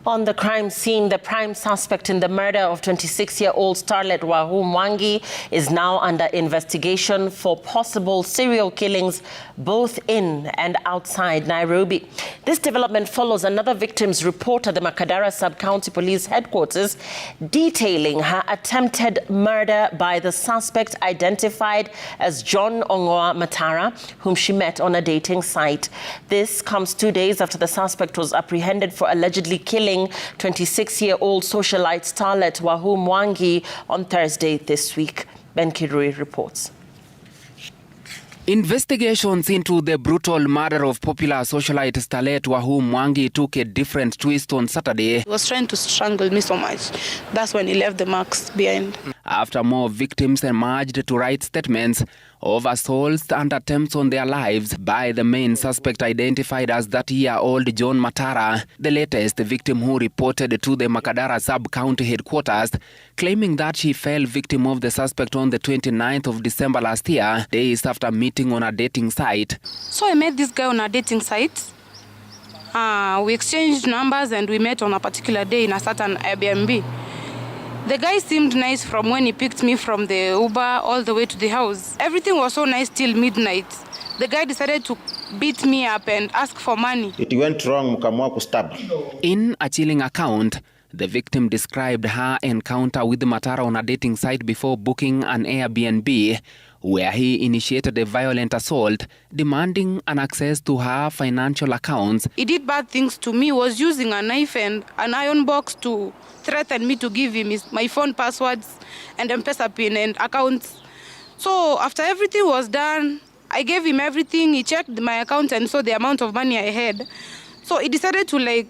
On the crime scene, the prime suspect in the murder of 26-year-old Starlet Wahu is now under investigation for possible serial killings both in and outside Nairobi. This development follows another victim's report at the Matara Sub-County Police Headquarters detailing her attempted murder by the suspect identified as John Matara, whom she met on a dating site. This comes 2 days after the suspect was apprehended for allegedly killing 26-year-old socialite Starlet Wahu on Thursday this week. Ben Kirui reports. Investigations into the brutal murder of popular socialite Starlet Wahu took a different twist on Saturday. He was trying to strangle me so much. That's when he left the marks behind. After more victims emerged to write statements of assaults and attempts on their lives by the main suspect identified as 30-year-old John Matara, the latest victim who reported to the Matara Sub-County Headquarters, claiming that she fell victim of the suspect on the 29th of December last year, days after meeting on a dating site. So I met this guy on a dating site. We exchanged numbers and we met on a particular day in a certain Airbnb. The guy seemed nice from when he picked me from the Uber all the way to the house. Everything was so nice till midnight. The guy decided to beat me up and ask for money. It went wrong, mkamua kustab. In a chilling account, the victim described her encounter with Matara on a dating site before booking an Airbnb, where he initiated a violent assault, demanding an access to her financial accounts. He did bad things to me. He was using a knife and an iron box to threaten me to give him my phone passwords and M-Pesa PIN and accounts. So after everything was done, I gave him everything. He checked my account and saw the amount of money I had. So he decided to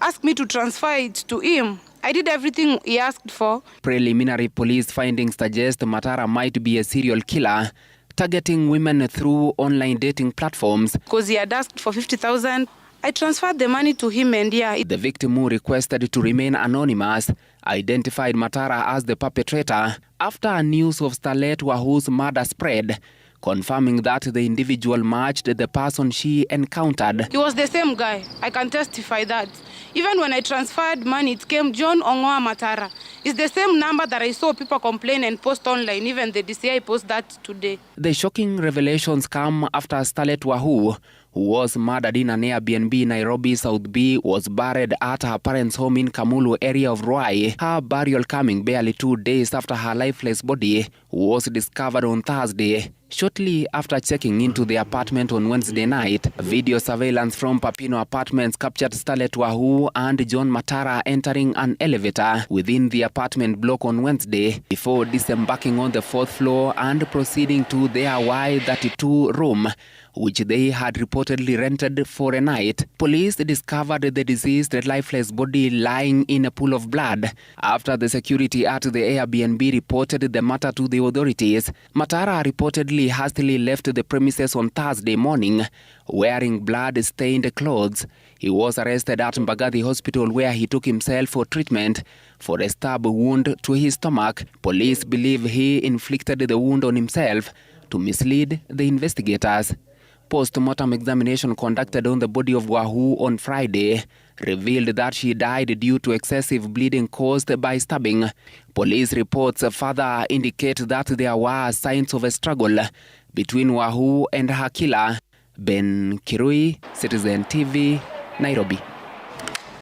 ask me to transfer it to him. I did everything he asked for. Preliminary police findings suggest Matara might be a serial killer, targeting women through online dating platforms. Because he had asked for 50,000. I transferred the money to him and The victim, who requested to remain anonymous, identified Matara as the perpetrator after news of Starlet Wahu's murder spread, confirming that the individual matched the person she encountered. He was the same guy. I can testify that. Even when I transferred money, it came John Matara. It's the same number that I saw people complain and post online. Even the DCI post that today. The shocking revelations come after Starlet Wahu, who was murdered in an Airbnb in Nairobi, South B, was buried at her parents' home in Kamulu area of Ruai. Her burial coming barely 2 days after her lifeless body was discovered on Thursday. Shortly after checking into the apartment on Wednesday night, video surveillance from Papino Apartments captured Starlet Wahu and John Matara entering an elevator within the apartment block on Wednesday before disembarking on the 4th floor and proceeding to their Y32 room, which they had reportedly rented for a night. Police discovered the deceased lifeless body lying in a pool of blood. After the security at the Airbnb reported the matter to the authorities, Matara reportedly hastily left the premises on Thursday morning, wearing blood-stained clothes. He was arrested at Mbagathi Hospital, where he took himself for treatment for a stab wound to his stomach. Police believe he inflicted the wound on himself to mislead the investigators. Post-mortem examination conducted on the body of Wahu on Friday revealed that she died due to excessive bleeding caused by stabbing. Police reports further indicate that there were signs of a struggle between Wahu and her killer. Ben Kirui, Citizen TV, Nairobi.